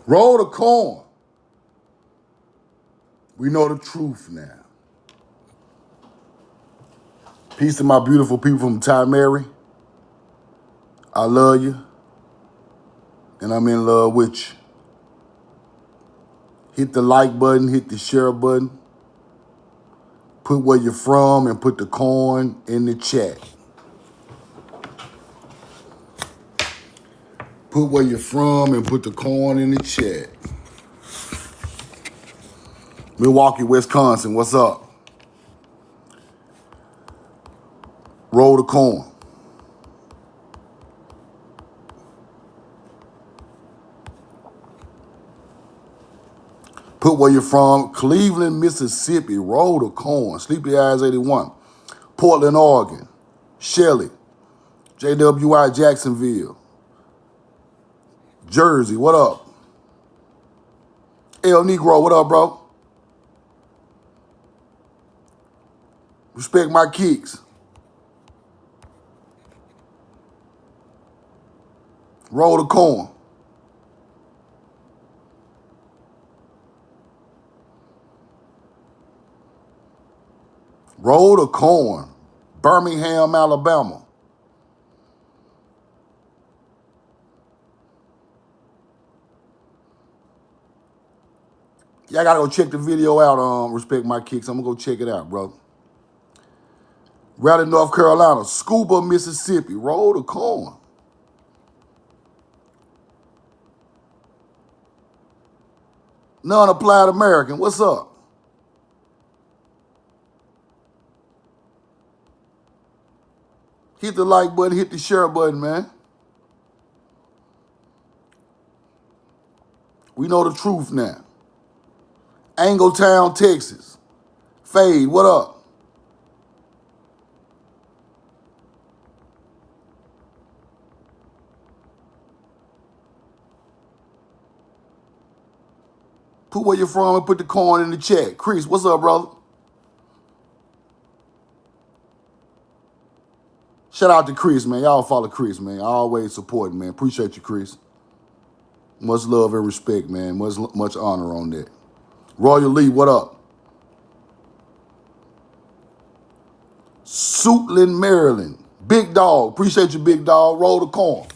Roll the corn. We know the truth now. Peace to my beautiful people from Ty Mary. I love you. And I'm in love with you. Hit the like button, hit the share button. Put where you're from and put the corn in the chat. Put where you're from and put the corn in the chat. Milwaukee, Wisconsin, what's up? Roll the corn. Put where you're from. Cleveland, Mississippi. Roll the corn. Sleepy Eyes 81. Portland, Oregon. Shelley. JWI Jacksonville. Jersey, what up? El Negro, what up, bro? Respect my kicks. Roll the corn. Roll the corn. Birmingham, Alabama. Y'all gotta go check the video out, Respect My Kicks. I'm gonna go check it out, bro. Raleigh, North Carolina. Scuba, Mississippi. Roll the corn. Non-applied American, what's up? Hit the like button, hit the share button, man. We know the truth now. Angletown, Texas. Fade, what up? Put where you're from and put the corn in the chat. Chris, what's up, brother? Shout out to Chris, man. Y'all follow Chris, man. I always support him, man. Appreciate you, Chris. Much love and respect, man. Much honor on that. Royal Lee, what up? Suitland, Maryland. Big dog. Appreciate you, big dog. Roll the corn.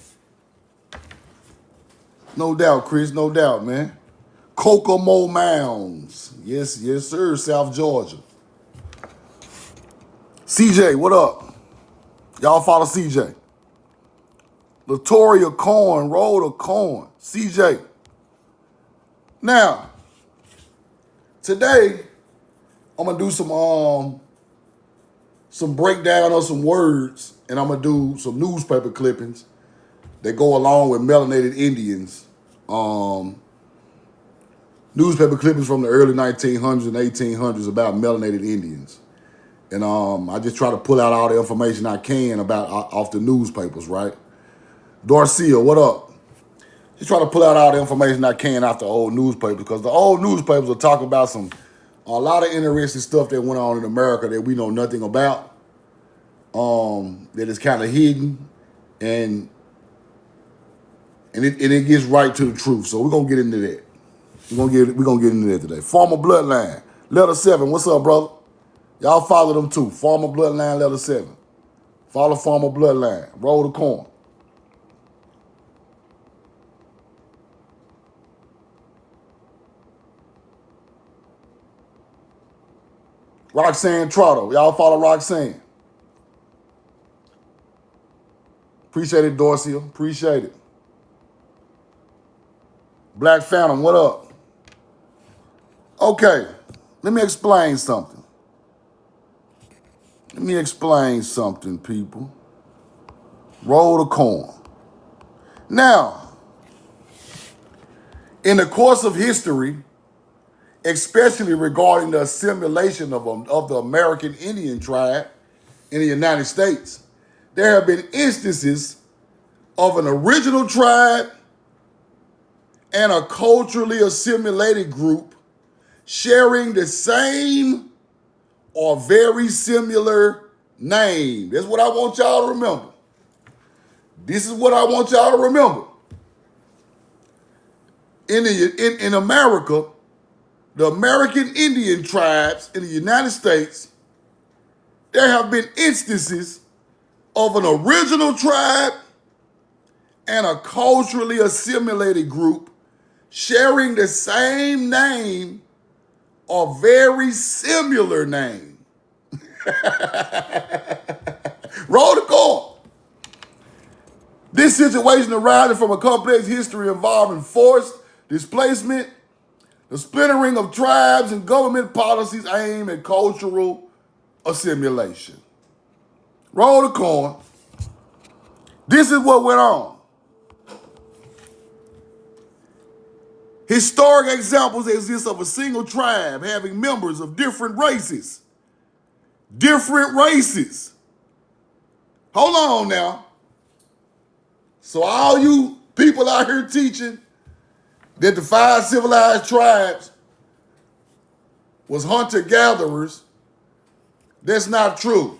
No doubt, Chris. No doubt, man. Kokomo Mounds. Yes, yes, sir. South Georgia. CJ, what up? Y'all follow CJ. Latoria Corn, roll the corn. CJ. Now, today, I'm gonna do some breakdown of some words, and I'm gonna do some newspaper clippings that go along with melanated Indians. Newspaper clippings from the early 1900s and 1800s about melanated Indians. And I just try to pull out all the information I can about off the newspapers, right? Dorcia, what up? Just try to pull out all the information I can off the old newspapers, because the old newspapers will talk about a lot of interesting stuff that went on in America that we know nothing about, that is kind of hidden, and it gets right to the truth. So we're gonna get into that. We're gonna get into that today. Farmer Bloodline, letter 7. What's up, brother? Y'all follow them too. Farmer Bloodline, letter 7. Follow Farmer Bloodline. Roll the corn. Roxanne Trotter. Y'all follow Roxanne. Appreciate it, Dorsey. Appreciate it. Black Phantom, what up? Okay, let me explain something. People. Roll the corn. Now, in the course of history, especially regarding the assimilation of the American Indian tribe in the United States, there have been instances of an original tribe and a culturally assimilated group sharing the same or very similar name. That's what I want y'all to remember. This is what I want y'all to remember. in America, the American Indian tribes in the United States, there have been instances of an original tribe and a culturally assimilated group sharing the same name or very similar name. Roll the call. This situation arises from a complex history involving forced displacement, the splintering of tribes, and government policies aimed at cultural assimilation. Roll the coin. This is what went on. Historic examples exist of a single tribe having members of different races. Different races. Hold on now. So all you people out here teaching that the 5 civilized tribes was hunter-gatherers, that's not true.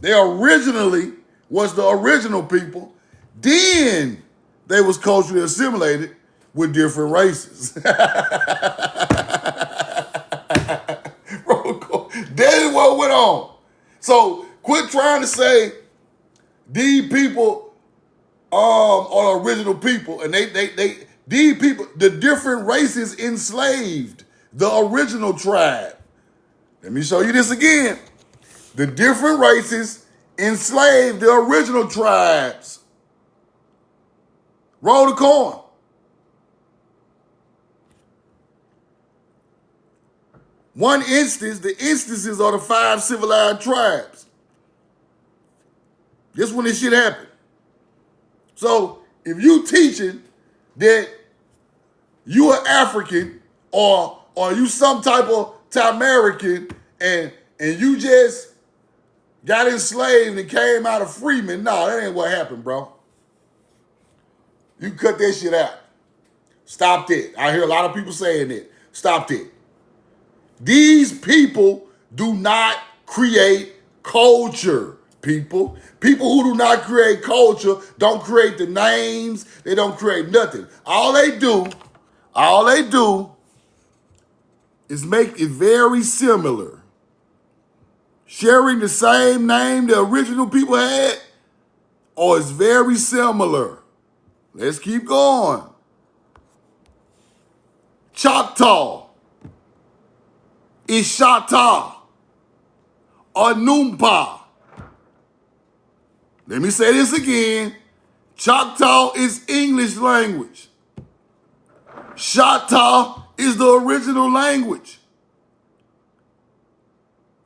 They originally was the original people. Then they was culturally assimilated with different races. That is what went on. So quit trying to say these people are original people, and these people, the different races enslaved the original tribe. Let me show you this again. The different races enslaved the original tribes. Roll the coin. One instance, the instances are the 5 civilized tribes. This when this shit happened. So if you teaching that you are African or you some type of American and you just got enslaved and came out of freemen, no, that ain't what happened, bro. You cut that shit out. Stop that. I hear a lot of people saying that. Stop that. These people do not create culture, people. People who do not create culture don't create the names. They don't create nothing. All they do is make it very similar. Sharing the same name the original people had, or it's very similar. Let's keep going. Choctaw is Shata or Numpa. Let me say this again. Choctaw is English language. Shata is the original language.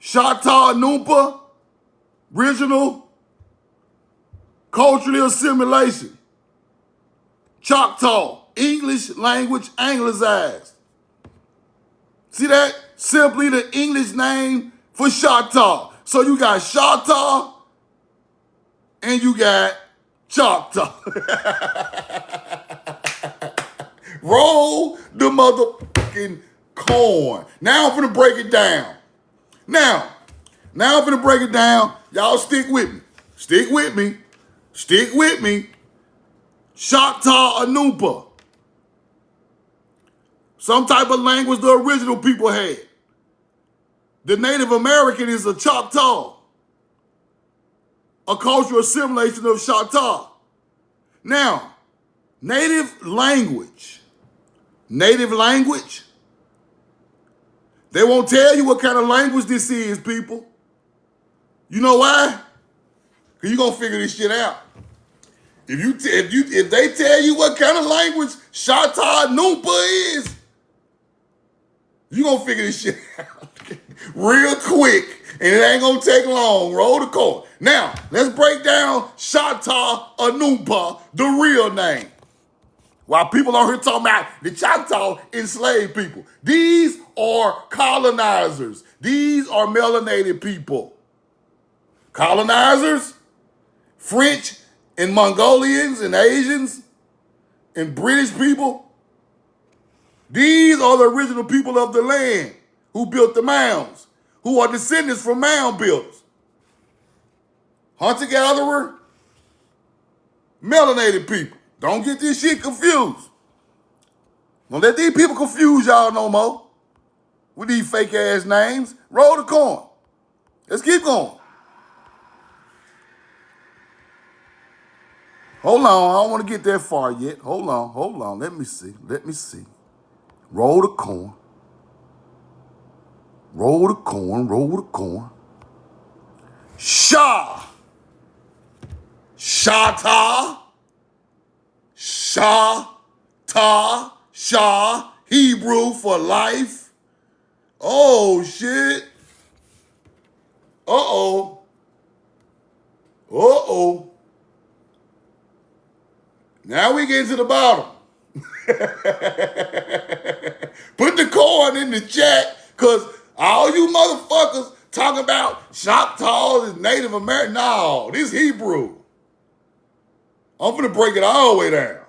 Shata Numpa, original cultural assimilation. Choctaw, English language anglicized. See that? Simply the English name for Choctaw. So you got Choctaw and you got Choctaw. Roll the motherfucking coin. Now I'm finna break it down. Now I'm finna break it down. Y'all stick with me. Stick with me. Stick with me. Choctaw or Numpa. Some type of language the original people had. The Native American is a Choctaw. A cultural assimilation of Choctaw. Now, native language. They won't tell you what kind of language this is, people. You know why? Because you're going to figure this shit out. If they tell you what kind of language Choctaw Numpa is, you're going to figure this shit out real quick, and it ain't going to take long. Roll the coin. Now, let's break down Choctaw or Numpa, the real name. While people on here talking about the Choctaw enslaved people. These are colonizers. These are melanated people. Colonizers, French and Mongolians and Asians and British people. These are the original people of the land who built the mounds, who are descendants from mound builders. Hunter-gatherer, melanated people. Don't get this shit confused. Don't let these people confuse y'all no more with these fake ass names. Roll the coin. Let's keep going. Hold on, I don't want to get that far yet. Hold on. Let me see. Roll the coin. Roll the coin. Shah. Shah. Hebrew for life. Oh, shit. Uh-oh. Now we get to the bottom. Put the coin in the chat, because all you motherfuckers talking about Choctaws is Native American. No, this Hebrew. I'm finna break it all the way down.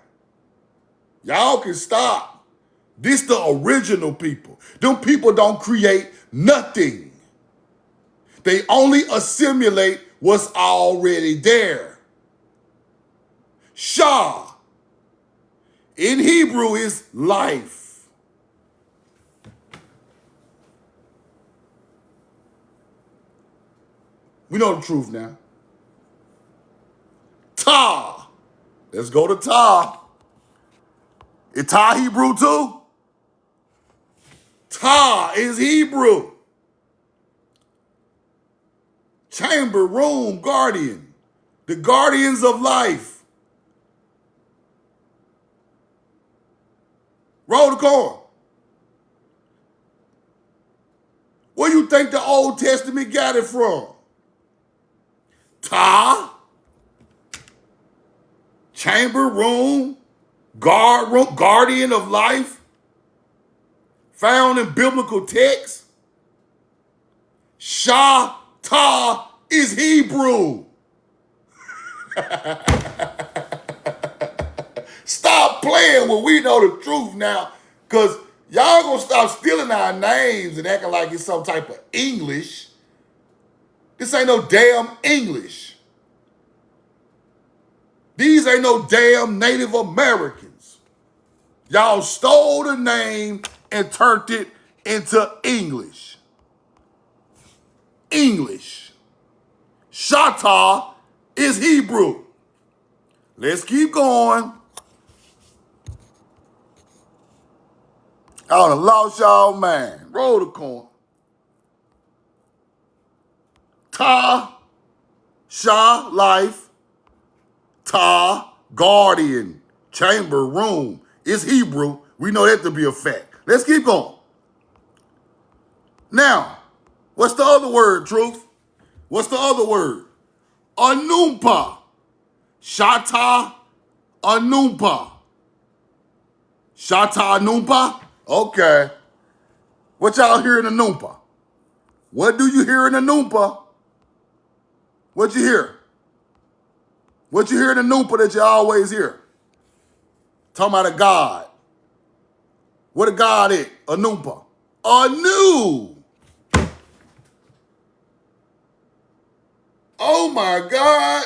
Y'all can stop. This the original people. Them people don't create nothing. They only assimilate what's already there. Shah in Hebrew is life. We know the truth now. Ta. Let's go to Ta. Is Ta Hebrew too? Ta is Hebrew. Chamber, room, guardian. The guardians of life. Roll the coin. Where you think the Old Testament got it from? Ta, chamber, room, guardian of life, found in biblical texts. Shah, Ta is Hebrew. Stop playing when we know the truth now, because y'all gonna stop stealing our names and acting like it's some type of English. This ain't no damn English. These ain't no damn Native Americans. Y'all stole the name and turned it into English. English. Shatta is Hebrew. Let's keep going. I done lost y'all man. Roll the coin. Ta, Shah, life. Ta, guardian, chamber, room. It's Hebrew. We know that to be a fact. Let's keep going. Now, what's the other word, Truth? What's the other word? Anumpa. Shata Anumpa. Shata Anumpa? Okay. What y'all hear in Anumpa? What do you hear in Anumpa? What you hear? What you hear in Anumpa that you always hear? Talking about a god. What a god is? Anumpa. Anu. Oh my God.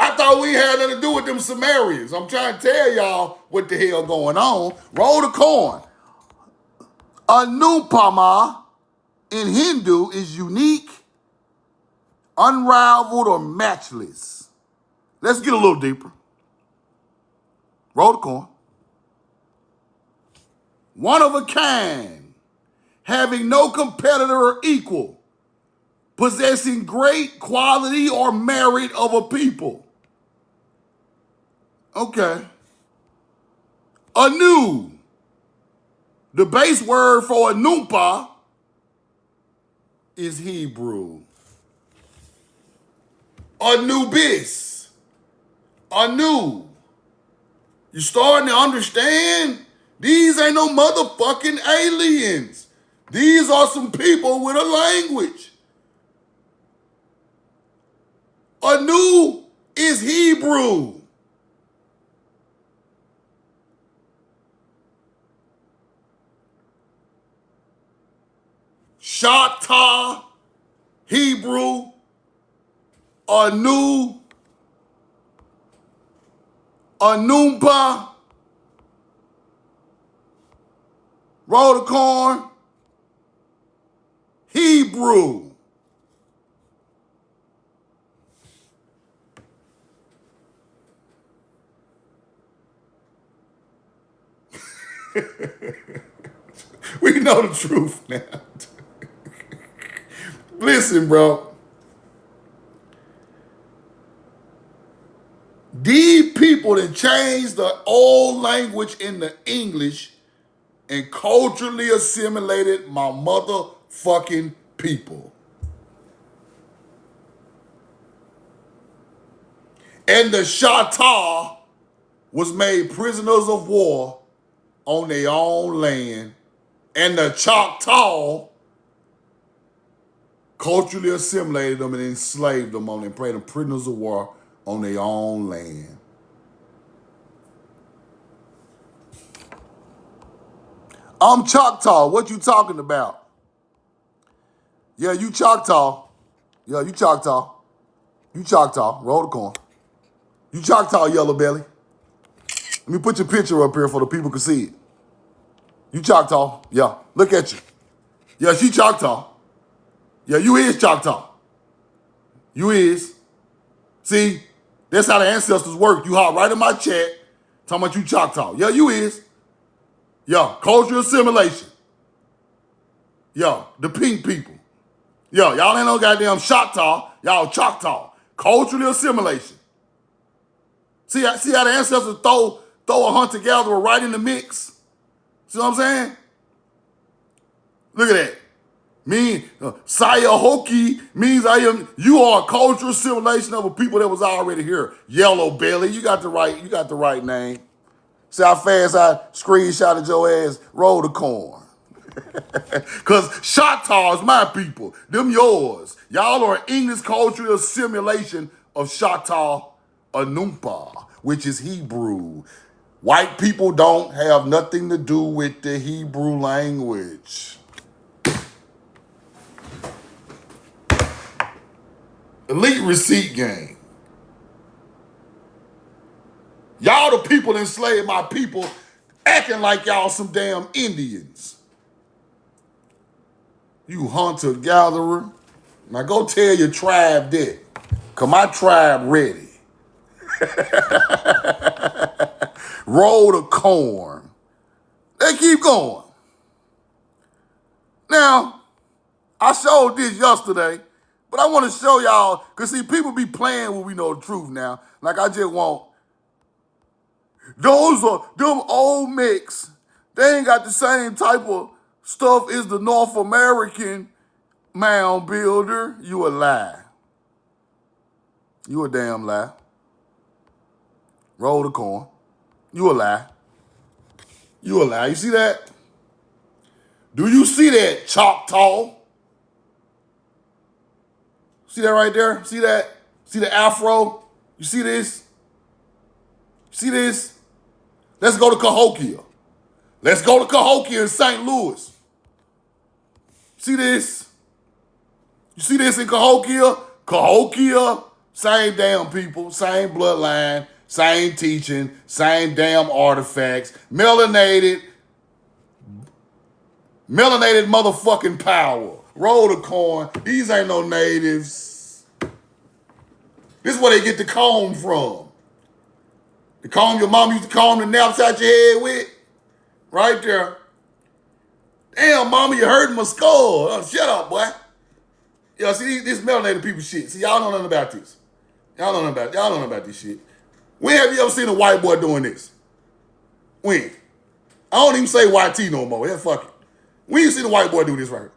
I thought we had nothing to do with them Sumerians. I'm trying to tell y'all what the hell going on. Roll the coin. Anupama in Hindu is unique, unrivaled, or matchless. Let's get a little deeper. Roll the coin. One of a kind, having no competitor or equal, possessing great quality or merit of a people. Okay. Anu. The base word for Anumpa is Hebrew. Anubis. Anu. You starting to understand? These ain't no motherfucking aliens. These are some people with a language. Anu is Hebrew. Shatta, Hebrew, Anu, Anumpa, Roll the corn. Hebrew. We know the truth now. Listen, bro. These people that changed the old language into English and culturally assimilated my motherfucking people. And the Chata was made prisoners of war on their own land. And the Choctaw culturally assimilated them and enslaved them and made them prisoners of war on their own land. I'm Choctaw. What you talking about? Yeah, you Choctaw. Yeah, you Choctaw. You Choctaw. Roll the corn. You Choctaw, Yellow Belly. Let me put your picture up here for the people can see it. You Choctaw. Yeah, look at you. Yeah, she Choctaw. Yeah, you is Choctaw. You is. See, that's how the ancestors work. You hop right in my chat talking about you Choctaw. Yeah, you is. Yeah, cultural assimilation. Yeah, the pink people. Yeah, y'all ain't no goddamn Choctaw. Y'all Choctaw. Culturally assimilation. See how the ancestors throw a hunter-gatherer right in the mix? See what I'm saying? Look at that. Sayahoki means you are a cultural assimilation of a people that was already here. Yellow Belly, you got the right name. See how fast I screenshotted your ass? Roll the corn. Because Choctaw is my people. Them yours. Y'all are an English cultural assimilation of Choctaw Anumpa, which is Hebrew. White people don't have nothing to do with the Hebrew language. Elite receipt gang. Y'all the people that enslaved my people acting like y'all some damn Indians. You hunter-gatherer. Now go tell your tribe that. Because my tribe ready. Roll the corn. They keep going. Now, I showed this yesterday, but I want to show y'all, because see, people be playing when we know the truth now. Like I just want, those are, them old mix, they ain't got the same type of stuff as the North American mound builder. You a lie. You a damn lie. Roll the corn. You a lie. You a lie. You see that? Do you see that, Choctaw? See that right there? See that? See the afro? You see this? See this? Let's go to Cahokia. Let's go to Cahokia in St. Louis. See this? You see this in Cahokia? Cahokia, same damn people, same bloodline, same teaching, same damn artifacts, melanated motherfucking power. Roll the corn. These ain't no natives. This is where they get the comb from. The comb your mom used to comb the naps out your head with. Right there. Damn, mama, you hurting my skull. Oh, shut up, boy. Yeah, see, this melanated people shit. See, y'all don't know nothing about this. Y'all don't know about this shit. When have you ever seen a white boy doing this? When? I don't even say YT no more. Yeah, fuck it. When you see the white boy do this right here?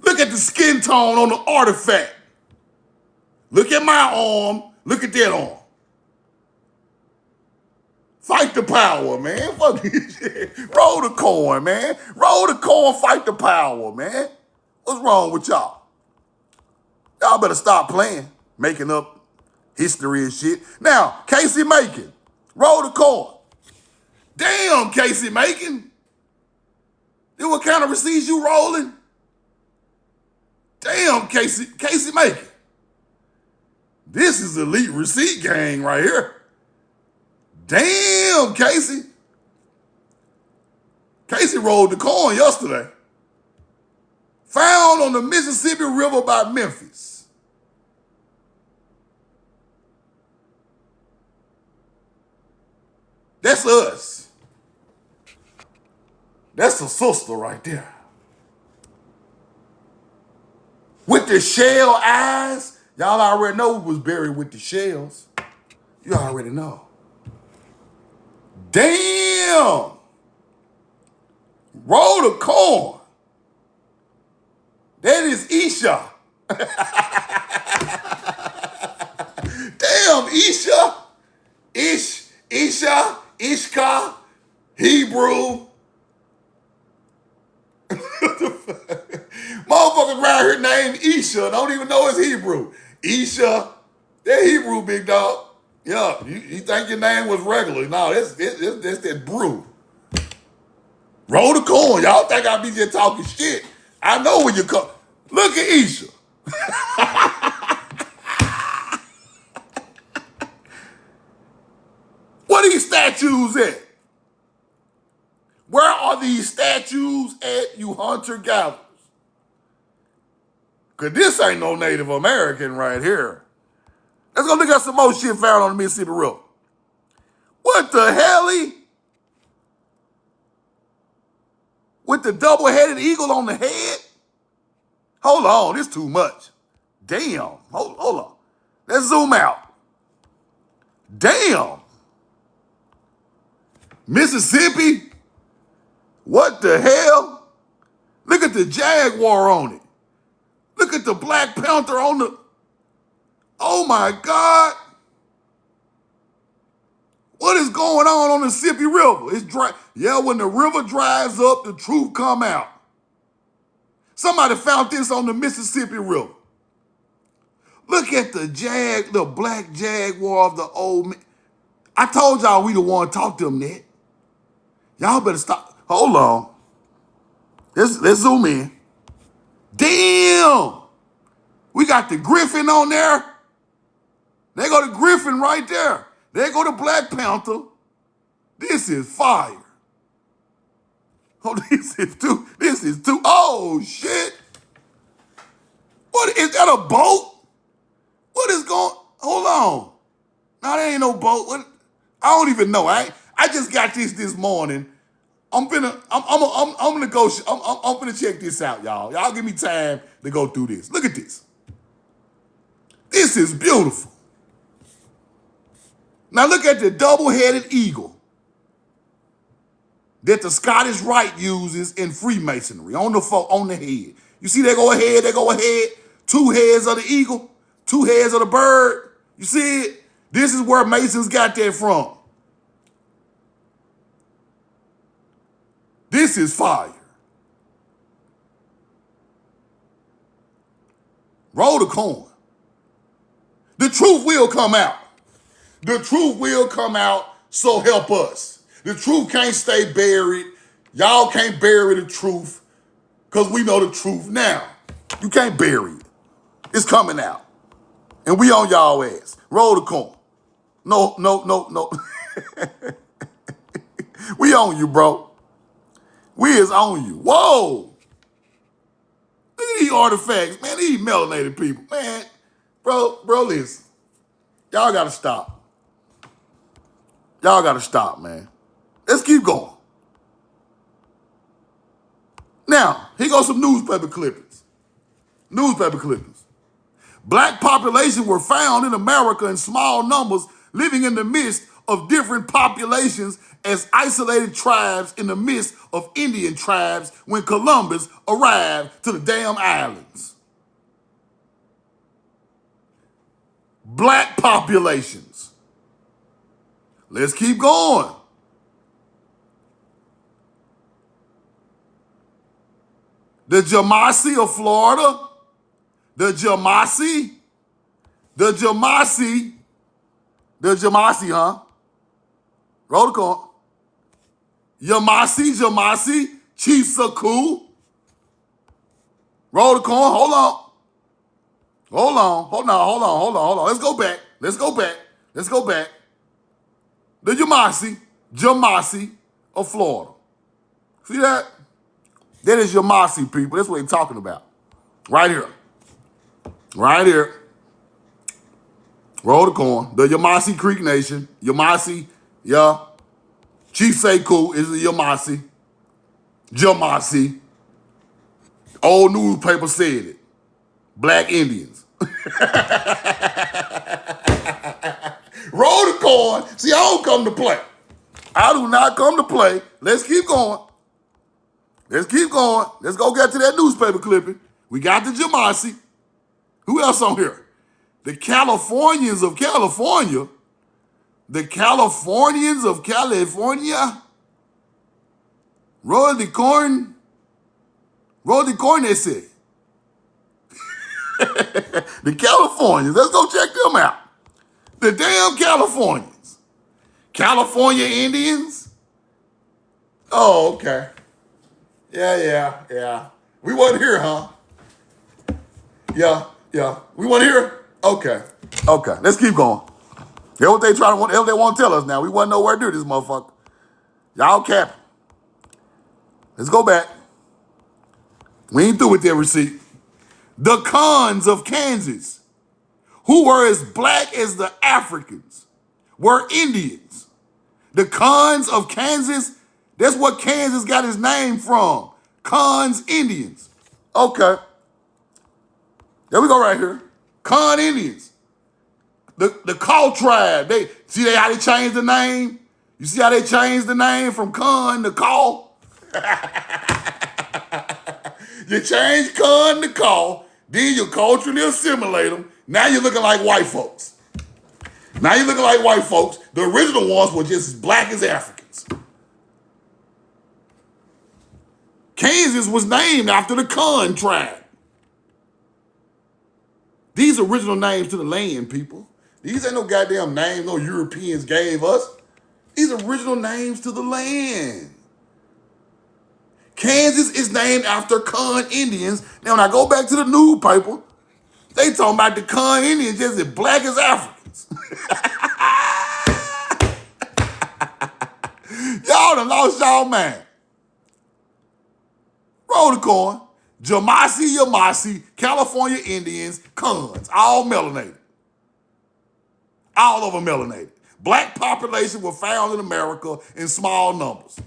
Look at the skin tone on the artifact. Look at my arm. Look at that arm. Fight the power, man. Fuck this shit. Roll the corn, man. Roll the corn, fight the power, man. What's wrong with y'all? Y'all better stop playing, making up history and shit. Now, Casey Macon. Roll the corn. Damn, Casey Macon. Then what kind of receipts you rolling? Damn, Casey Macon. This is elite receipt gang right here. Damn, Casey. Casey rolled the corn yesterday. Found on the Mississippi River by Memphis. That's us. That's a sister right there. With the shell eyes, y'all already know we was buried with the shells. You already know. Damn! Roll the corn. That is Isha. Damn, Isha. Isha, Ishka, Hebrew. Motherfuckers around here named Isha. Don't even know it's Hebrew. Isha. They're Hebrew, big dog. Yeah, you think your name was regular. No, that's that brew. Roll the corn. Y'all think I be just talking shit. I know when you come. Look at Isha. Where these statues at? Where are these statues at, you hunter-gatherers? Because this ain't no Native American right here. Let's go look at some more shit found on the Mississippi River. What the hell? With the double-headed eagle on the head? Hold on, this too much. Damn, hold on. Let's zoom out. Damn. Mississippi? What the hell? Look at the jaguar on it. Look at the Black Panther on the... Oh my God. What is going on the Mississippi River? It's dry. Yeah, when the river dries up, the truth come out. Somebody found this on the Mississippi River. Look at the black jaguar of the old man. I told y'all we the one talk to them, Ned. Y'all better stop. Hold on. Let's zoom in. Damn. We got the griffin on there. There go the griffin right there. There go the Black Panther. This is fire. Oh, this is too. Oh, shit. What, is that a boat? What is going, hold on. No, there ain't no boat. What? I don't even know. I just got this morning. I'm gonna check this out, y'all. Y'all give me time to go through this. Look at this. This is beautiful. Now look at the double-headed eagle that the Scottish Rite uses in Freemasonry on the head. You see, they go ahead. 2 heads of the eagle, 2 heads of the bird. You see it? This is where Masons got that from. This is fire. Roll the corn. The truth will come out. The truth will come out, so help us. The truth can't stay buried. Y'all can't bury the truth because we know the truth now. You can't bury it. It's coming out. And we on y'all ass. Roll the corn. No. We on you, bro. We is on you. Whoa. Look at these artifacts, man. These melanated people, man. Bro, listen. Y'all gotta stop. Y'all gotta stop, man. Let's keep going. Now, here goes some newspaper clippings. Black population were found in America in small numbers, living in the midst of different populations as isolated tribes in the midst of Indian tribes when Columbus arrived to the damn islands. Black populations. Let's keep going. The Jamasi of Florida. The Jamasi, huh? Roll the corn. Jamasi, Chief Saku. Roll the corn. Hold on. Let's go back. The Jamasi of Florida. See that? That is Yamasee, people. That's what they're talking about. Right here. Right here. Roll the corn. The Yamasee Creek Nation. Yamasee, yeah. Chief Sekou is the Yamasee. Jamasee. Old newspaper said it. Black Indians. Roll the corn. See, I don't come to play. I do not come to play. Let's keep going. Let's keep going. Let's go get to that newspaper clipping. We got the Jamasee. Who else on here? The Californians of California. The Californians of California. Roll the corn. Roll the corn, they say. The Californians. Let's go check them out. The damn Californians. California Indians? Oh, okay. Yeah. We wasn't here, huh? Yeah. We wasn't here? Okay. Let's keep going. That's what they want to tell us now. We wasn't nowhere near this motherfucker. Y'all capping. Let's go back. We ain't through with their receipt. The Khans of Kansas, who were as black as the Africans, were Indians. The Khans of Kansas, that's what Kansas got its name from. Khans Indians. Okay. There we go right here. Khan Indians. The Kaw tribe. How they changed the name? You see how they changed the name from Khan to Kaw? You change Khan to Kaw, then you culturally assimilate them. Now you're looking like white folks. The original ones were just as black as Africans. Kansas was named after the Khan tribe. These original names to the land, people. These ain't no goddamn names no Europeans gave us. These original names to the land. Kansas is named after Khan Indians. Now, when I go back to the newspaper, they talking about the Khan Indians just as black as Africans. Y'all done lost y'all mind. Roll the corn. Yamasee, California Indians, Khans, all melanated. All of them melanated. Black population were found in America in small numbers.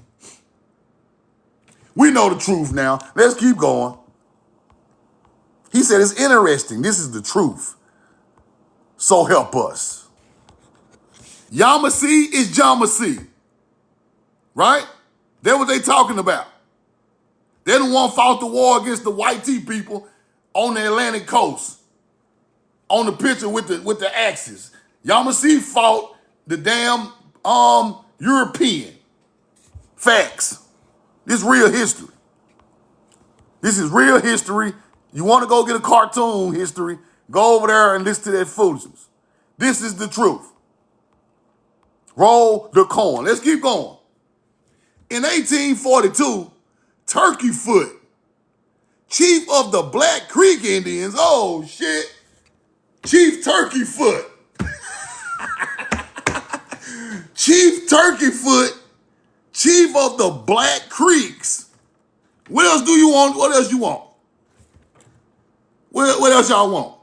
We know the truth now. Let's keep going. He said, it's interesting. This is the truth. So help us. Yamasee is Jamasee. Right? That's what they talking about. They the one fought the war against the white tea people on the Atlantic coast. On the picture with the axes. Yamasee fought the damn European. Facts. This is real history. This is real history. You want to go get a cartoon history, go over there and listen to that foolishness. This is the truth. Roll the corn. Let's keep going. In 1842, Turkey Foot, chief of the Black Creek Indians, oh shit, Chief Turkey Foot. Chief Turkey Foot, chief of the Black Creeks. What else do you want? What else you want? What else y'all want?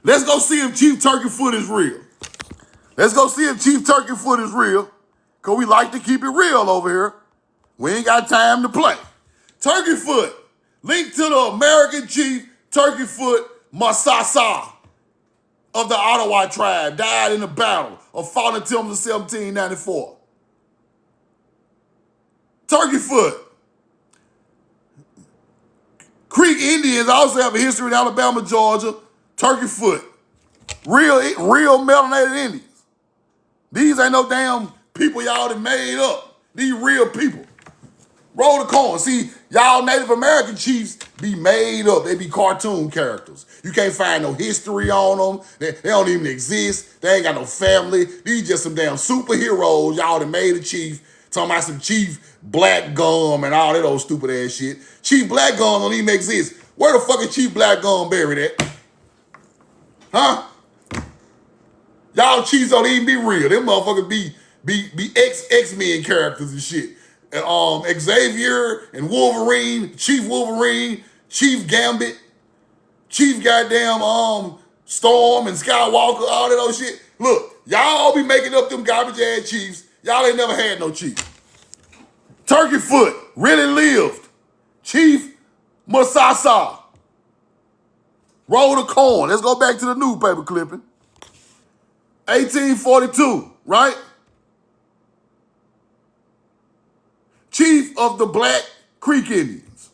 Let's go see if Chief Turkey Foot is real. Let's go see if Chief Turkey Foot is real, because we like to keep it real over here. We ain't got time to play. Turkey Foot, linked to the American chief Turkey Foot Masasa of the Ottawa tribe, died in the battle of Fallen Timbers in 1794. Turkey Foot. Creek Indians also have a history in Alabama, Georgia. Turkey Foot. Real melanated Indians. These ain't no damn people y'all that made up. These real people. Roll the corn. See, y'all Native American chiefs be made up. They be cartoon characters. You can't find no history on them. They don't even exist. They ain't got no family. These just some damn superheroes. Y'all that made a chief. Talking about some Chief Black Gum and all that old stupid ass shit. Chief Black Gum don't even exist. Where the fuck is Chief Black Gum buried at? Huh? Y'all chiefs don't even be real. Them motherfuckers be X-Men characters and shit. Xavier and Wolverine, Chief Gambit, Chief goddamn Storm and Skywalker, all that old shit. Look, y'all be making up them garbage ass chiefs. Y'all ain't never had no chief. Turkey Foot really lived. Chief Musasa. Roll the corn. Let's go back to the newspaper clipping. 1842, right? Chief of the Black Creek Indians.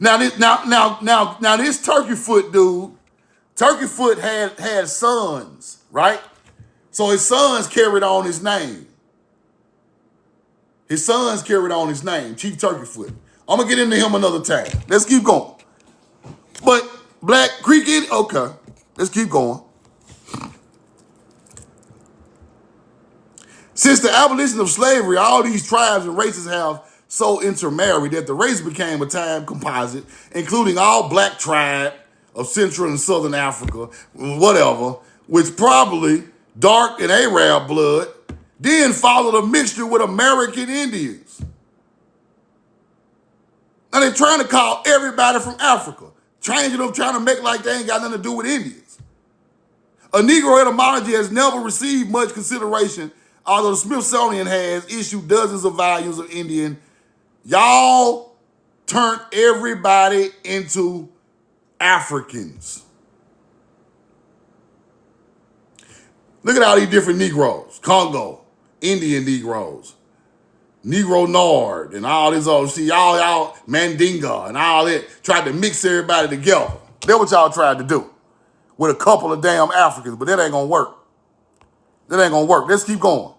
Now this Turkey Foot dude, Turkey Foot had sons, right? So his sons carried on his name. His sons carried on his name, Chief Turkey Foot. I'm gonna get into him another time. Let's keep going. But Black Creek Indian, okay. Let's keep going. Since the abolition of slavery, all these tribes and races have so intermarried that the race became a time composite, including all black tribe of Central and Southern Africa, whatever, which probably dark and Arab blood, then followed a mixture with American Indians. Now they're trying to call everybody from Africa, changing them, trying to make like they ain't got nothing to do with Indians. A Negro etymology has never received much consideration, although the Smithsonian has issued dozens of volumes of Indian. Y'all turned everybody into Africans. Look at all these different Negroes. Congo, Indian Negroes, Negro Nord, and all this old shit. Y'all Mandinga and all that. Tried to mix everybody together. That's what y'all tried to do with a couple of damn Africans, but that ain't gonna work. That ain't gonna work. Let's keep going.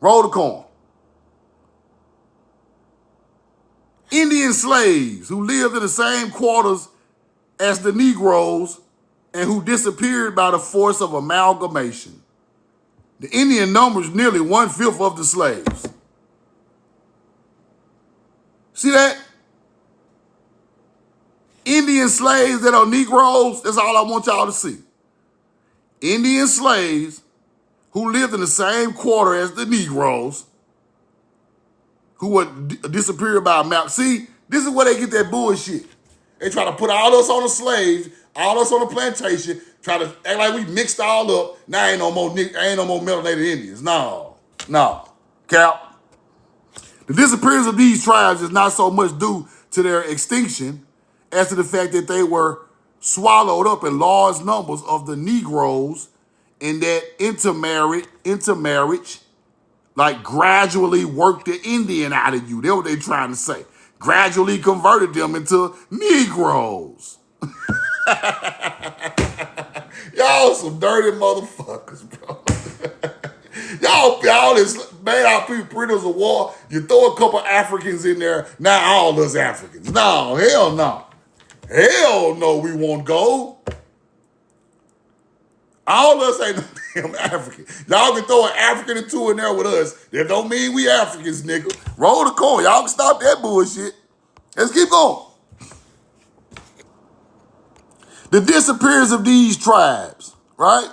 Roll the corn. Indian slaves who lived in the same quarters as the Negroes and who disappeared by the force of amalgamation. The Indian numbers nearly 1/5 of the slaves. See that? Indian slaves that are Negroes, that's all I want y'all to see. Indian slaves who lived in the same quarter as the Negroes, who were disappeared by a map. See, this is where they get that bullshit. They try to put all us on the slaves, all us on the plantation, try to act like we mixed all up. Now ain't no more melanated Indians. No, Cap. The disappearance of these tribes is not so much due to their extinction as to the fact that they were swallowed up in large numbers of the Negroes, and that intermarriage, like gradually worked the Indian out of you. That's what they trying to say. Gradually converted them into Negroes. Y'all some dirty motherfuckers, bro. y'all is made our people prisoners of war. You throw a couple Africans in there, now all us Africans. No, hell no. Hell no, we won't go. All of us ain't no damn African. Y'all can throw an African or two in there with us. That don't mean we Africans, nigga. Roll the corn. Y'all can stop that bullshit. Let's keep going. The disappearance of these tribes, right?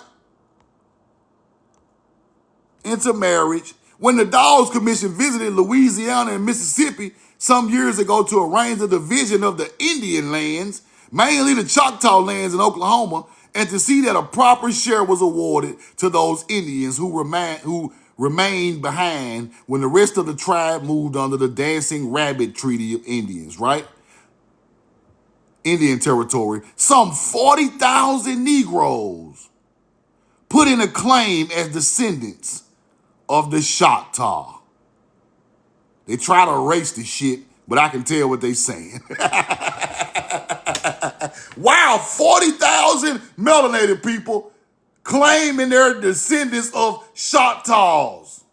Intermarriage. When the Dawes Commission visited Louisiana and Mississippi some years ago to arrange the division of the Indian lands, mainly the Choctaw lands in Oklahoma, and to see that a proper share was awarded to those Indians who remained behind when the rest of the tribe moved under the Dancing Rabbit Treaty of Indians, right? Indian territory. Some 40,000 Negroes put in a claim as descendants of the Choctaw. They try to erase the shit, but I can tell what they saying. Wow, 40,000 melanated people claiming they're descendants of Choctaws.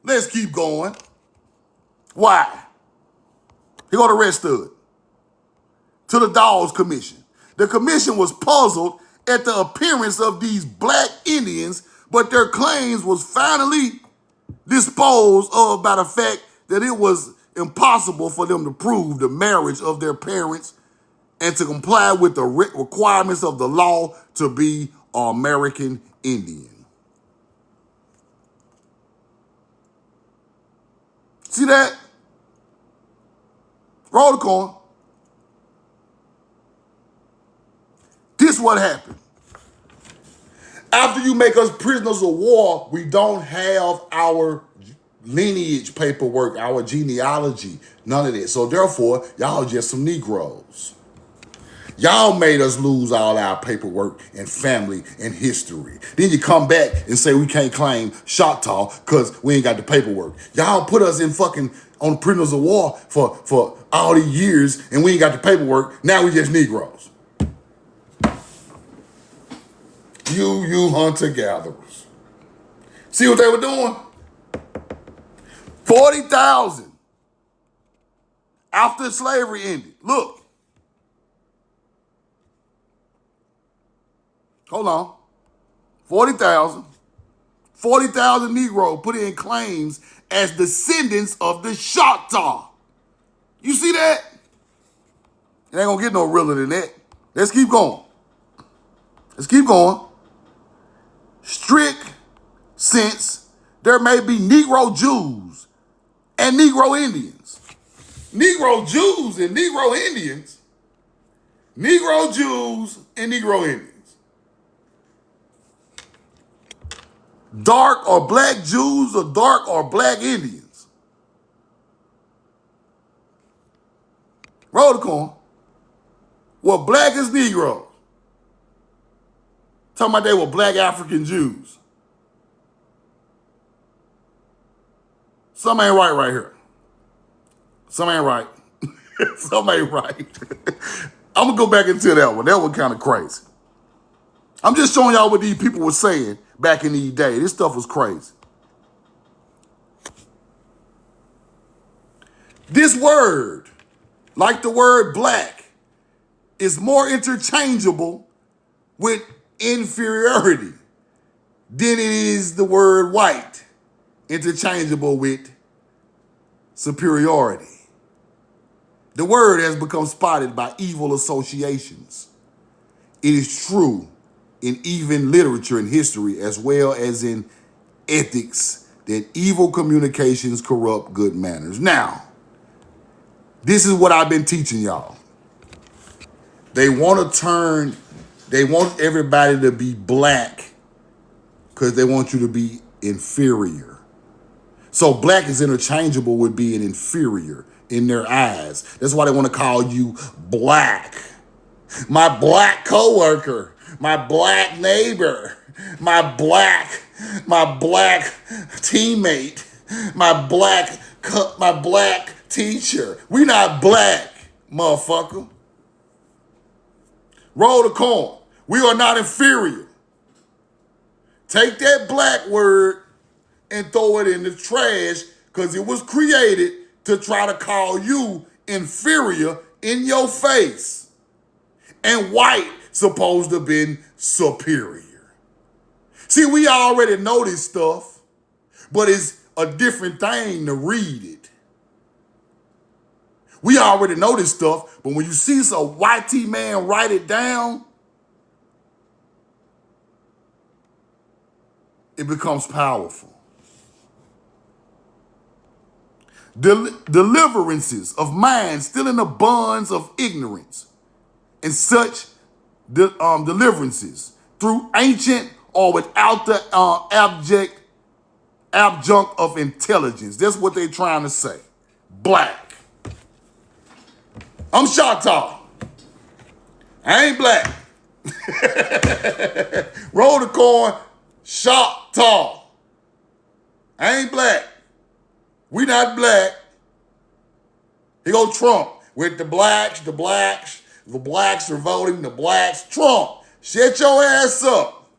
Let's keep going. Why? Here go the rest of it. To the Dawes Commission. The commission was puzzled at the appearance of these black Indians, but their claims was finally disposed of by the fact that it was impossible for them to prove the marriage of their parents and to comply with the requirements of the law to be American Indian. See that? Roll the coin. This what happened. After you make us prisoners of war, we don't have our lineage paperwork, our genealogy, none of that. So therefore, y'all just some Negroes. Y'all made us lose all our paperwork and family and history. Then you come back and say we can't claim Choctaw because we ain't got the paperwork. Y'all put us in fucking on prisoners of war for all these years and we ain't got the paperwork. Now we just Negroes. You hunter-gatherers. See what they were doing? 40,000 after slavery ended. Look. Hold on. 40,000. 40,000 Negroes put in claims as descendants of the Choctaw. You see that? It ain't gonna get no realer than that. Let's keep going. Let's keep going. Strict sense, there may be Negro Jews and Negro Indians. Negro Jews and Negro Indians. Negro Jews and Negro Indians. Dark or black Jews or dark or black Indians. Roll the coin. Well, black is Negroes. Talking about they were black African Jews. Something ain't right here. Something ain't right. Something ain't right. I'm going to go back into that one. That one kind of crazy. I'm just showing y'all what these people were saying back in the day. This stuff was crazy. This word, like the word black, is more interchangeable with inferiority than it is the word white, interchangeable with superiority. The word has become spotted by evil associations. It is true in even literature and history, as well as in ethics, that evil communications corrupt good manners. Now, this is what I've been teaching y'all. They want everybody to be black because they want you to be inferior. So black is interchangeable with being inferior in their eyes. That's why they want to call you black. My black coworker, my black neighbor, my black teammate, my black teacher. We not black, motherfucker. Roll the coin. We are not inferior. Take that black word and throw it in the trash because it was created to try to call you inferior in your face. And white supposed to have been superior. See, we already know this stuff, but it's a different thing to read it. We already know this stuff, but when you see some white man write it down, it becomes powerful. Deliverances of mind still in the bonds of ignorance, and such deliverances through ancient or without the adjunct of intelligence. That's what they're trying to say. Black. I'm Choctaw. I ain't black. Roll the coin. Choctaw. I ain't black. We not black. He go Trump with the blacks are voting, the blacks. Trump, shut your ass up.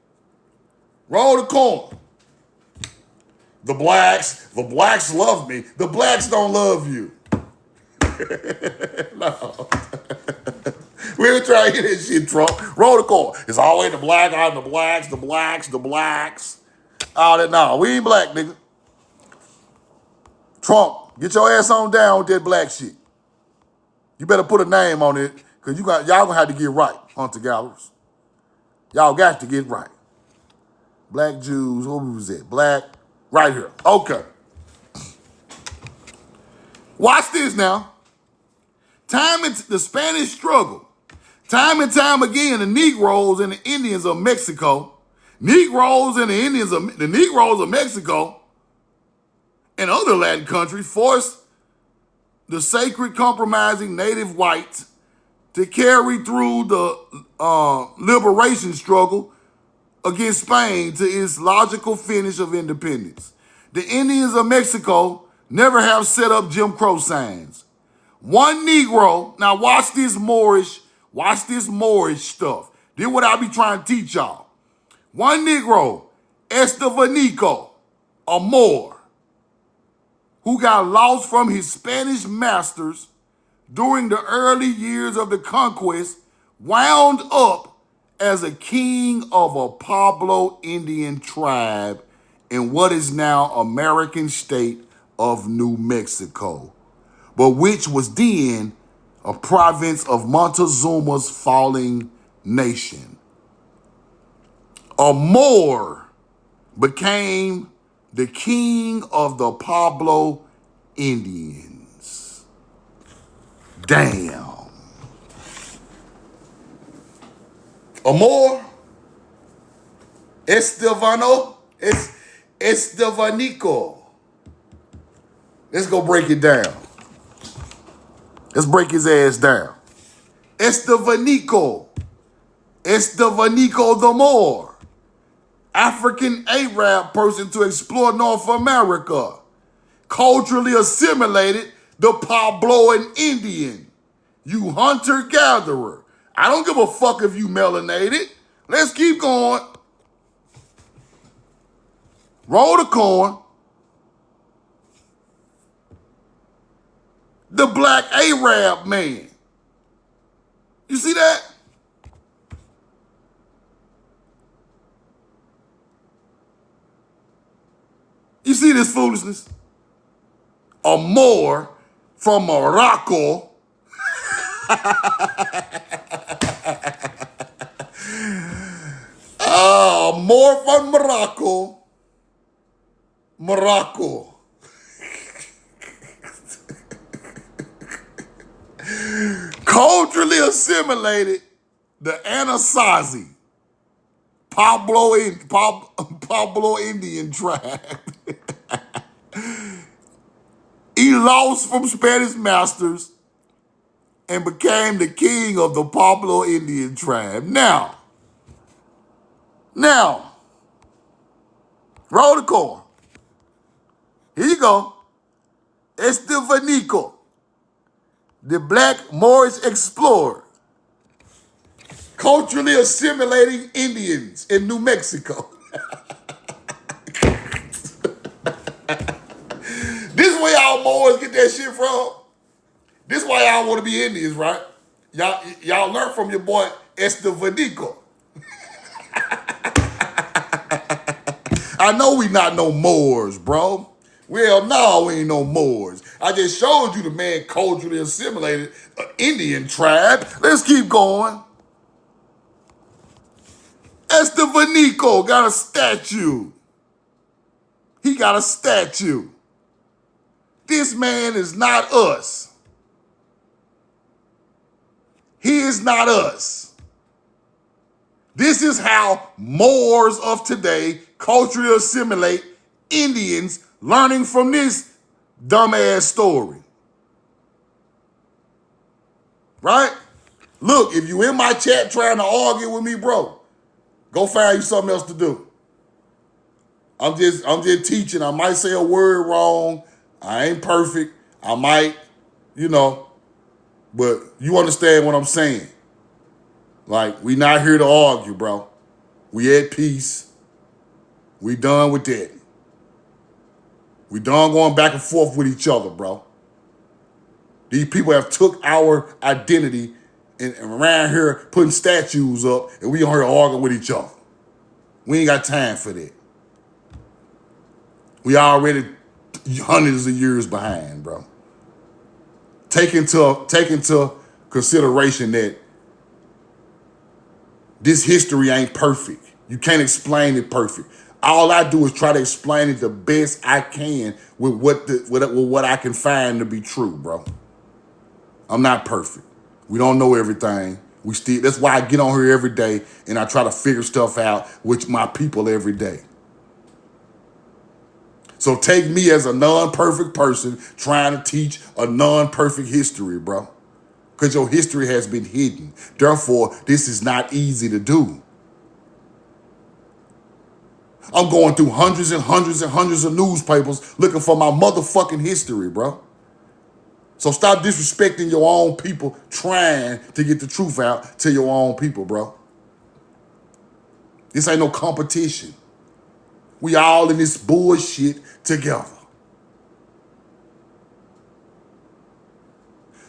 Roll the coin. The blacks love me. The blacks don't love you. No. We ain't trying to hear this shit, Trump. Roll the coin. It's always the black on the blacks. All that. No, we ain't black, nigga. Trump, Get your ass on down with that black shit. You better put a name on it, because y'all gonna have to get right, hunter gatherers. Y'all got to get right. Black Jews, what was it? Black, right here. Okay. Watch this now. The Spanish struggle. Time and time again, the Negroes and the Indians of Mexico, Negroes and the Negroes of Mexico and other Latin countries forced the sacred compromising native whites to carry through the liberation struggle against Spain to its logical finish of independence. The Indians of Mexico never have set up Jim Crow signs. One Negro, now watch this Moorish stuff. This is what I be trying to teach y'all. One Negro, Estevanico, a Moor, who got lost from his Spanish masters during the early years of the conquest, wound up as a king of a Pueblo Indian tribe in what is now American state of New Mexico, but which was then a province of Montezuma's falling nation. A Moor became the king of the Pueblo Indians. Damn. A Moor, Estevanico. Let's go break it down. Let's break his ass down. Estevanico the Moor, African Arab person to explore North America, culturally assimilated the Puebloan Indian. You hunter-gatherer. I don't give a fuck if you melanated. Let's keep going. Roll the corn. The black Arab man. You see that? You see this foolishness? A Moor from Morocco. A Moor from Morocco. Culturally assimilated the Anasazi, Pueblo Indian tribe. He lost from Spanish masters and became the king of the Pueblo Indian tribe. Now, roll the corn. Here you go. Estevanico, the black Moorish explorer, culturally assimilating Indians in New Mexico. This where y'all Moors get that shit from. This why y'all want to be Indians, right? Y'all learn from your boy Estevanico. I know we not no Moors, bro. Well, no, we ain't no Moors. I just showed you the man culturally assimilated an Indian tribe. Let's keep going. Estevanico got a statue. He got a statue. This man is not us. He is not us. This is how Moors of today culturally assimilate Indians, learning from this dumbass story. Right? Look, if you in my chat trying to argue with me, bro, go find you something else to do. I'm just teaching. I might say a word wrong. I ain't perfect. I might, but you understand what I'm saying. Like, we not here to argue, bro. We at peace. We done with that. We done going back and forth with each other, bro. These people have took our identity and around here putting statues up, and we on here arguing with each other. We ain't got time for that. We already hundreds of years behind, bro. Take into consideration that this history ain't perfect. You can't explain it perfect. All I do is try to explain it the best I can with what I can find to be true, bro. I'm not perfect. We don't know everything. That's why I get on here every day and I try to figure stuff out with my people every day. So take me as a non-perfect person trying to teach a non-perfect history, bro. Because your history has been hidden. Therefore, this is not easy to do. I'm going through hundreds and hundreds and hundreds of newspapers looking for my motherfucking history, bro. So stop disrespecting your own people trying to get the truth out to your own people, bro. This ain't no competition. We all in this bullshit together.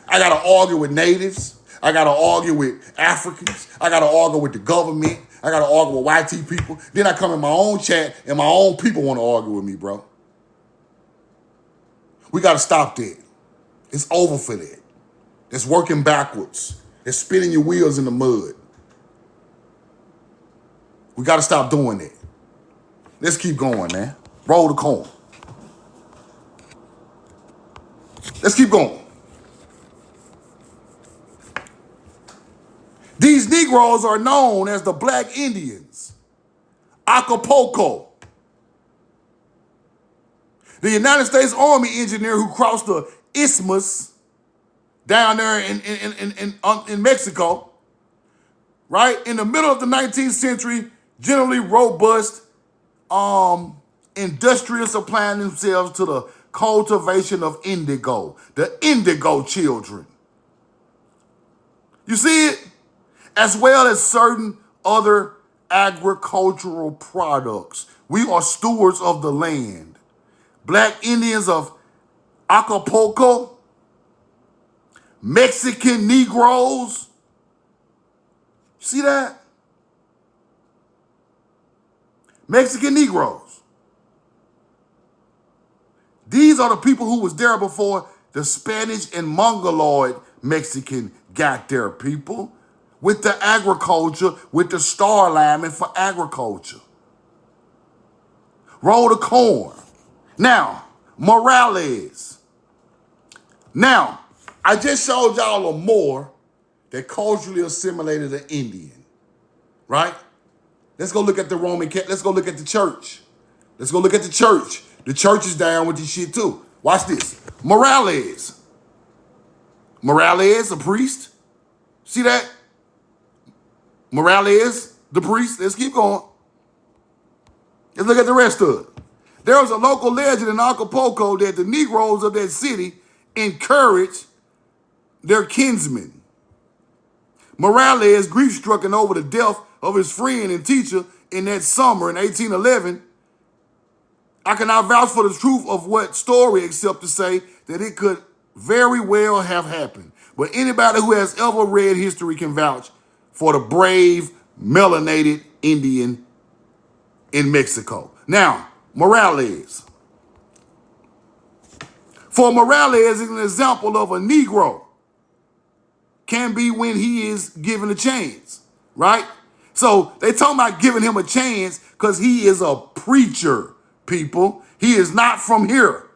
I gotta argue with natives. I gotta argue with Africans. I gotta argue with the government. I gotta argue with YT people. Then I come in my own chat and my own people wanna argue with me, bro. We gotta stop that. It's over for that. That's working backwards. That's spinning your wheels in the mud. We gotta stop doing that. Let's keep going, man. Roll the corn. Let's keep going. These Negroes are known as the Black Indians, Acapulco. The United States Army engineer who crossed the isthmus down there in Mexico, right? In the middle of the 19th century, generally robust industrialists applying themselves to the cultivation of indigo, the indigo children. You see it? As well as certain other agricultural products. We are stewards of the land. Black Indians of Acapulco, Mexican Negroes. See that? Mexican Negroes. These are the people who was there before the Spanish and Mongoloid Mexican got there, people. With the agriculture, with the star alignment for agriculture. Roll the corn. Now, Morales. Now, I just showed y'all a Moor that culturally assimilated an Indian, right? Let's go look at the Roman Catholic. Let's go look at the church. Let's go look at the church. The church is down with this shit too. Watch this. Morales. Morales, a priest. See that? Morales, the priest. Let's keep going. Let's look at the rest of it. There was a local legend in Acapulco that the Negroes of that city encouraged their kinsmen. Morales, grief-stricken over the death of his friend and teacher in that summer in 1811, I cannot vouch for the truth of what story except to say that it could very well have happened. But anybody who has ever read history can vouch for the brave, melanated Indian in Mexico. Now, Morales. For Morales is an example of a Negro. Can be when he is given a chance, right? So they talking about giving him a chance because he is a preacher, people. He is not from here.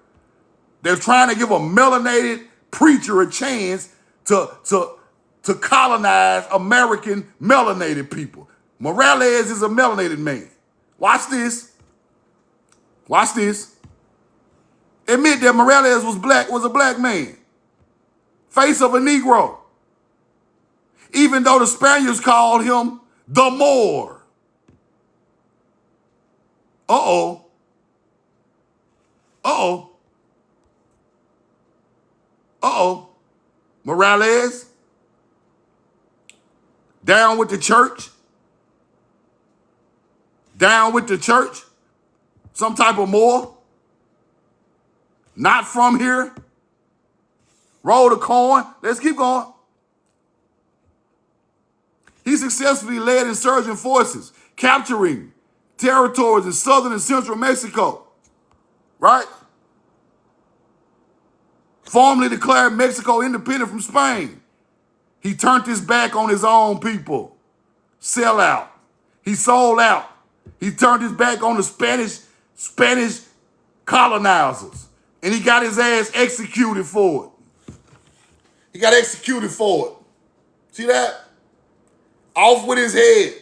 They're trying to give a melanated preacher a chance to colonize American melanated people. Morales is a melanated man. Watch this. Watch this. Admit that Morales was a black man. Face of a Negro. Even though the Spaniards called him the Moor. Uh-oh. Uh-oh. Uh-oh. Morales. Down with the church. Down with the church. Some type of Moor. Not from here. Roll the coin. Let's keep going. He successfully led insurgent forces, capturing territories in southern and central Mexico. Right? formally declared Mexico independent from Spain. He turned his back on his own people. Sell out. He sold out. He turned his back on the Spanish colonizers. And he got his ass executed for it. He got executed for it. See that? Off with his head.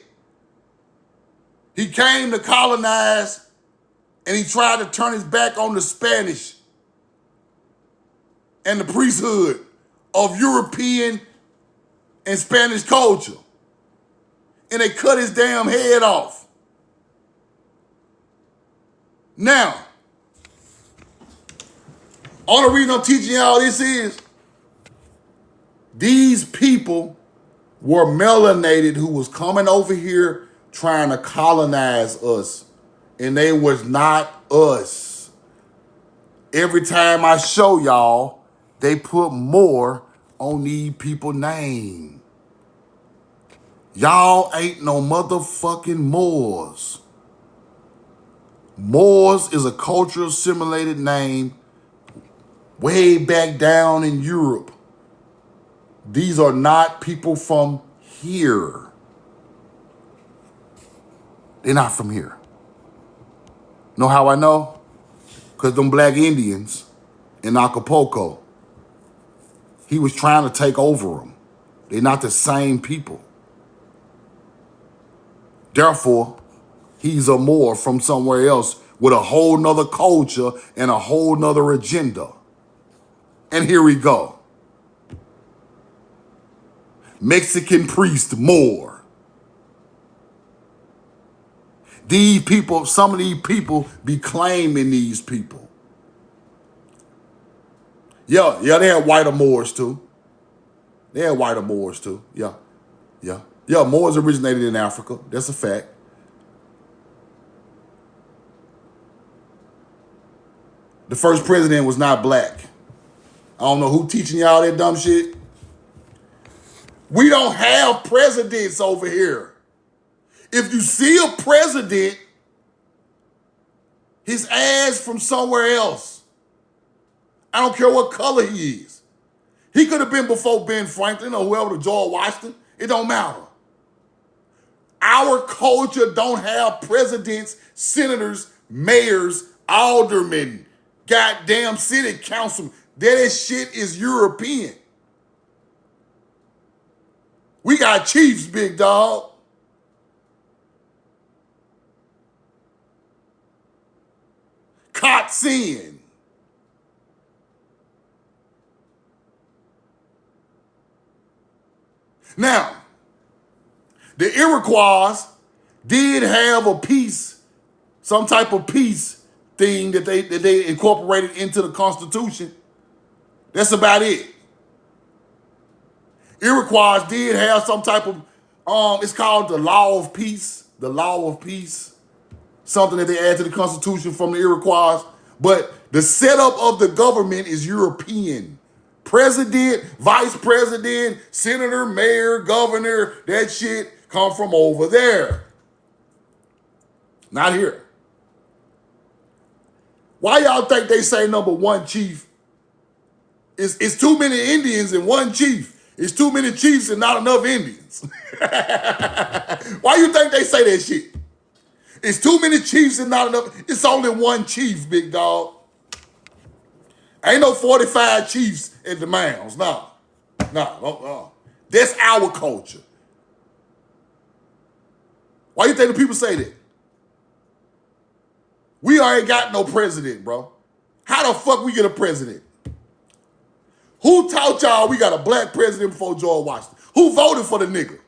He came to colonize and he tried to turn his back on the Spanish and the priesthood of European and Spanish culture. And they cut his damn head off. Now, only reason I'm teaching y'all this is these people were melanated who was coming over here trying to colonize us. And they was not us. Every time I show y'all, they put more on these people's name. Y'all ain't no motherfucking Moors. Moors is a cultural assimilated name way back down in Europe. These are not people from here. They're not from here. Know how I know? Because them black Indians in Acapulco, he was trying to take over them. They're not the same people. Therefore, he's a Moor from somewhere else with a whole nother culture and a whole nother agenda. And here we go. Mexican priest Moor. These people, some of these people be claiming these people. Yeah, they had whiter Moors too. They had whiter Moors too. Yeah. Moors originated in Africa. That's a fact. The first president was not black. I don't know who teaching y'all that dumb shit. We don't have presidents over here. If you see a president, his ass from somewhere else. I don't care what color he is. He could have been before Ben Franklin or whoever, George Washington. It don't matter. Our culture don't have presidents, senators, mayors, aldermen, goddamn city councilmen. That shit is European. We got chiefs, big dog. Caught sin. Now, the Iroquois did have a peace, some type of peace thing that they incorporated into the Constitution. That's about it. Iroquois did have some type of, it's called the Law of Peace. The Law of Peace. Something that they add to the Constitution from the Iroquois. But the setup of the government is European. President, vice president, senator, mayor, governor, that shit come from over there. Not here. Why y'all think they say number one chief? It's too many Indians and one chief. It's too many chiefs and not enough Indians. Why you think they say that shit? It's too many chiefs and not enough. It's only one chief, big dog. Ain't no 45 chiefs at the mounds. No. That's our culture. Why you think the people say that? We already got no president, bro. How the fuck we get a president? Who taught y'all we got a black president before George Washington? Who voted for the nigga?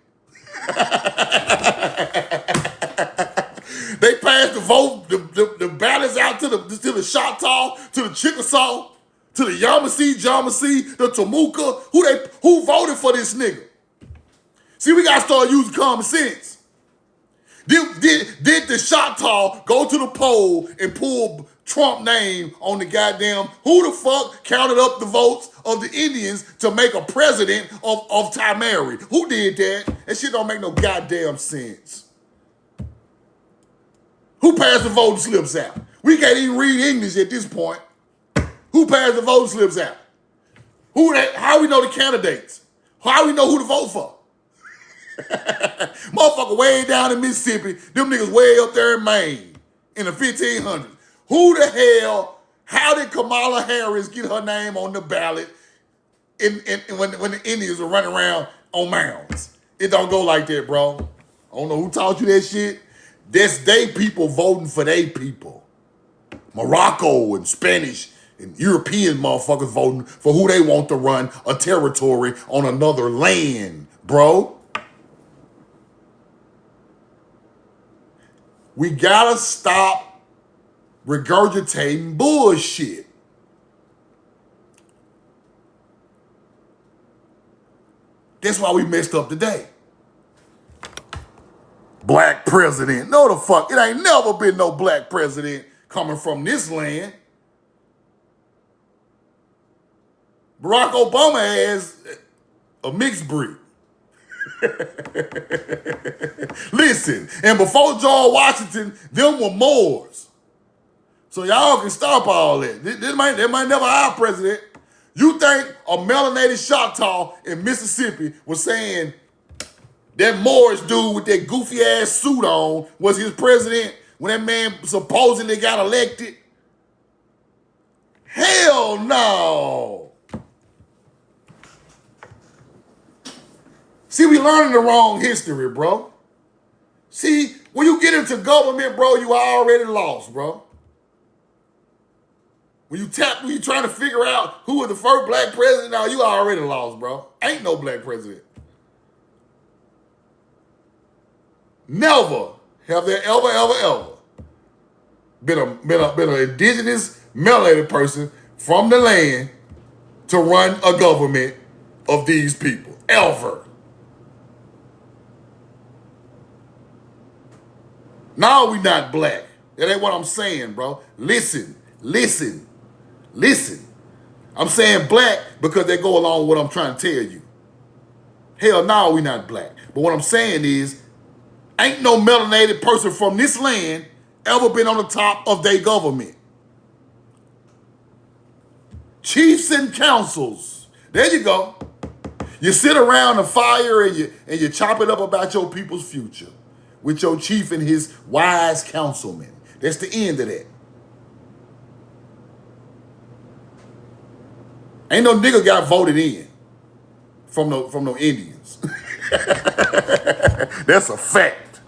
They passed the vote, the ballots out to the Choctaw, to the Chickasaw, to the Yamasee, the Temuca. Who voted for this nigga? See, we gotta start using common sense. Did the Choctaw go to the poll and pull Trump name on the goddamn, who the fuck counted up the votes of the Indians to make a president of Timari? Who did that? That shit don't make no goddamn sense. Who passed the voting slips out? We can't even read English at this point. Who passed the voting slips out? How we know the candidates? How we know who to vote for? Motherfucker way down in Mississippi, them niggas way up there in Maine in the 1500s. Who the hell, how did Kamala Harris get her name on the ballot when the Indians are running around on mounds? It don't go like that, bro. I don't know who taught you that shit. That's they people voting for they people. Morocco and Spanish and European motherfuckers voting for who they want to run a territory on another land, bro. We gotta stop regurgitating bullshit. That's why we messed up today. Black president. No the fuck. It ain't never been no black president coming from this land. Barack Obama has a mixed breed. Listen, and before George Washington, them were Moors. So y'all can stop all that. They might never have a president. You think a melanated Choctaw in Mississippi was saying that Moorish dude with that goofy ass suit on was his president when that man supposedly got elected? Hell no. See, we learning the wrong history, bro. See, when you get into government, bro, you already lost, bro. When you trying to figure out who was the first black president, now you already lost, bro. Ain't no black president. Never have there ever been an indigenous melanated person from the land to run a government of these people. Ever. No, we not black. That ain't what I'm saying, bro. Listen. I'm saying black because they go along with what I'm trying to tell you. Hell no, we not black. But what I'm saying is, ain't no melanated person from this land ever been on the top of their government. Chiefs and councils. There you go. You sit around the fire and you chop it up about your people's future with your chief and his wise councilmen. That's the end of that. Ain't no nigga got voted in from no Indians. That's a fact.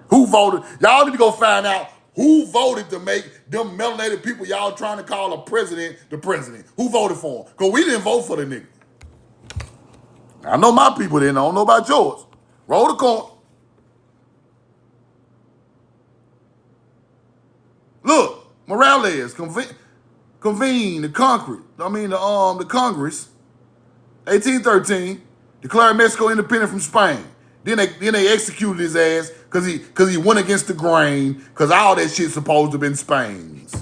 Who voted? Y'all need to go find out who voted to make them melanated people y'all trying to call a president the president. Who voted for him? Because we didn't vote for the nigga. I know my people didn't. I don't know about yours. Roll the coin. Look, Morales convened the Congress, 1813, declared Mexico independent from Spain. Then they executed his ass because he went against the grain, because all that shit supposed to have been Spain's.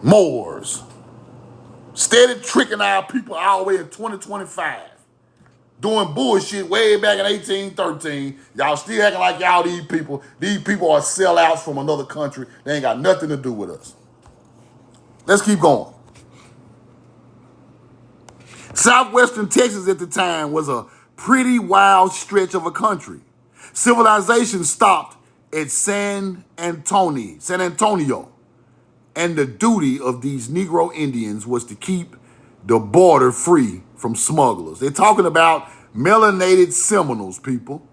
Moors. Steady tricking our people all the way in 2025. Doing bullshit way back in 1813. Y'all still acting like y'all these people. These people are sellouts from another country. They ain't got nothing to do with us. Let's keep going. Southwestern Texas at the time was a pretty wild stretch of a country. Civilization stopped at San Antonio. And the duty of these Negro Indians was to keep the border free from smugglers. They're talking about melanated Seminoles, people,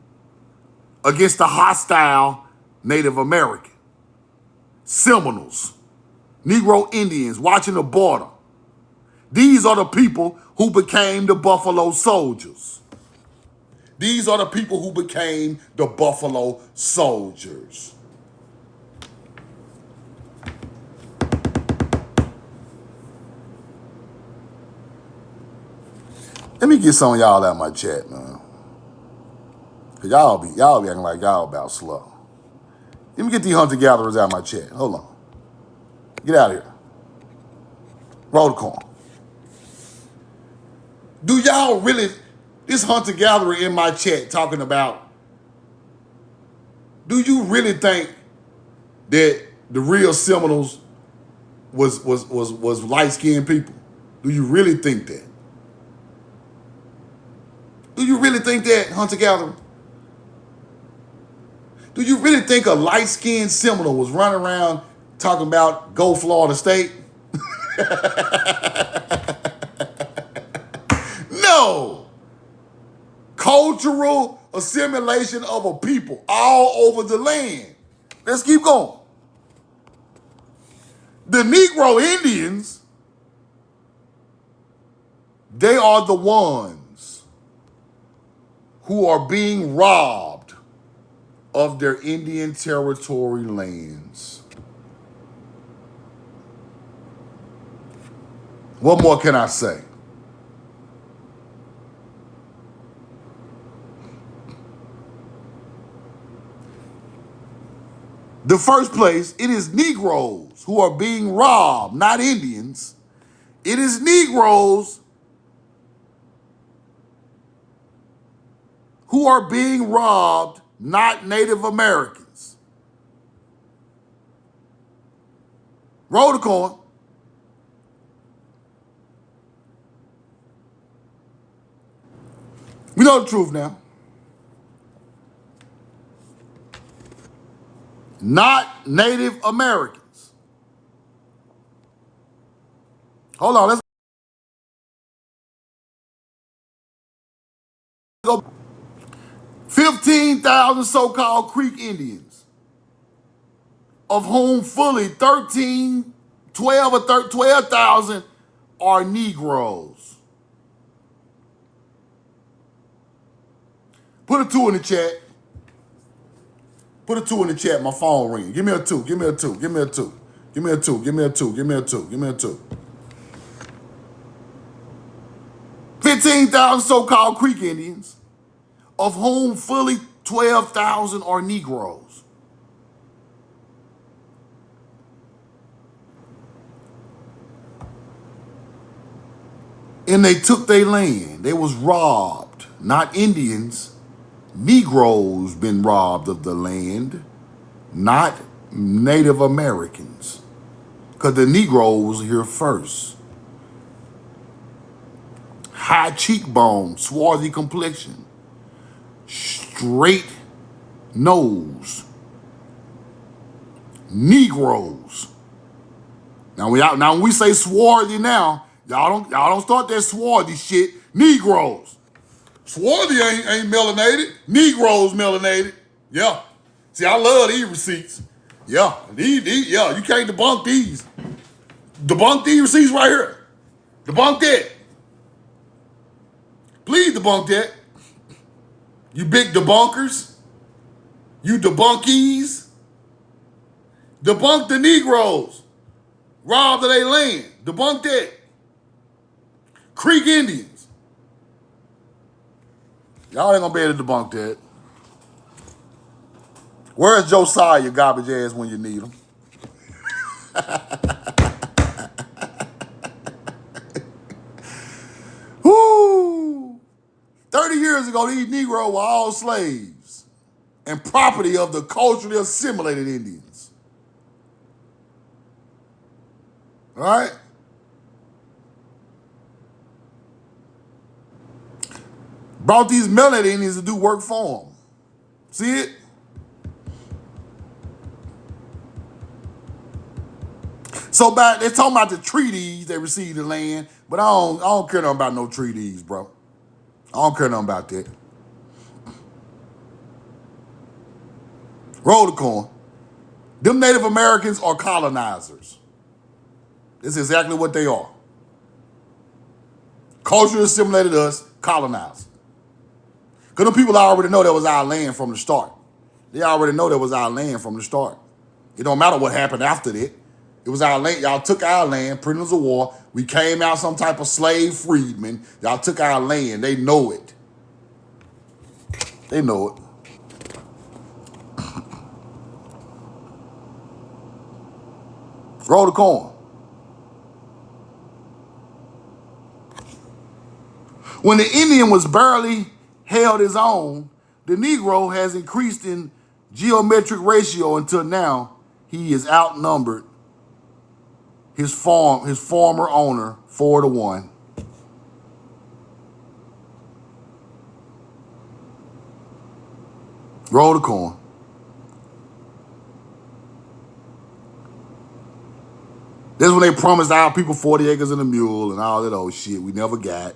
against the hostile Native American. Seminoles, Negro Indians watching the border. These are the people who became the Buffalo Soldiers. These are the people who became the Buffalo Soldiers. Let me get some of y'all out of my chat, man. Cause y'all be acting like y'all about slow. Let me get these hunter-gatherers out of my chat. Hold on. Get out of here. Roll the coin. Do y'all really, this hunter-gatherer in my chat talking about, do you really think that the real Seminoles was light-skinned people? Do you really think that? Do you really think that, hunter-gatherer? Do you really think a light-skinned Seminole was running around talking about go Florida State? No. Cultural assimilation of a people all over the land. Let's keep going. The Negro Indians, they are the ones who are being robbed of their Indian Territory lands. What more can I say? The first place, it is Negroes who are being robbed, not Indians. It is Negroes who are being robbed, not Native Americans. Roll the coin. We know the truth now. Not Native Americans. Hold on, let's go. 15,000 so-called Creek Indians, of whom fully 12,000 are Negroes. Put a 2 in the chat. Put a 2 in the chat. My phone ringing. Give me a 2. Give me a 2. Give me a 2. Give me a 2. Give me a 2. Give me a 2. Give me a 2. 15,000 so-called Creek Indians, of whom fully 12,000 are Negroes. And they took their land. They was robbed. Not Indians. Negroes been robbed of the land, not Native Americans. Because the Negro was here first. High cheekbone, swarthy complexion, straight nose. Negroes. Now when we say swarthy now, y'all don't start that swarthy shit. Negroes. Swarthy ain't melanated. Negroes melanated. Yeah. See, I love these receipts. Yeah. Yeah, you can't debunk these. Debunk these receipts right here. Debunk that. Please debunk that. You big debunkers. You debunkies. Debunk the Negroes. Robbed of their land. Debunk that. Creek Indians. Y'all ain't gonna be able to debunk that. Where's Josiah, your garbage ass, when you need him? Woo! 30 years ago, these Negroes were all slaves and property of the culturally assimilated Indians. All right? Brought these melanated Indians to do work for them. See it? So they're talking about the treaties they received the land, but I don't care nothing about no treaties, bro. I don't care nothing about that. Roll the coin. Them Native Americans are colonizers. This is exactly what they are. Culturally assimilated us, colonizers. Because them people already know that was our land from the start. They already know that was our land from the start. It don't matter what happened after that. It was our land. Y'all took our land, prisoners of war. We came out some type of slave freedmen. Y'all took our land. They know it. They know it. Roll the coin. When the Indian was barely held his own, the Negro has increased in geometric ratio until now he is outnumbered. his former owner 4-1. Roll the coin. This when they promised our people 40 acres and a mule and all that old shit we never got.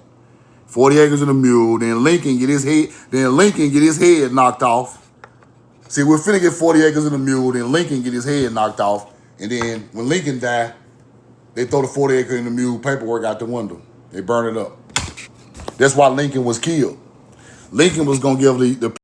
40 acres and a mule. Then Lincoln get his head knocked off. See, we're finna get 40 acres and a mule. Then Lincoln get his head knocked off. And then when Lincoln died, they throw the 40 acre and a mule paperwork out the window. They burn it up. That's why Lincoln was killed. Lincoln was gonna give the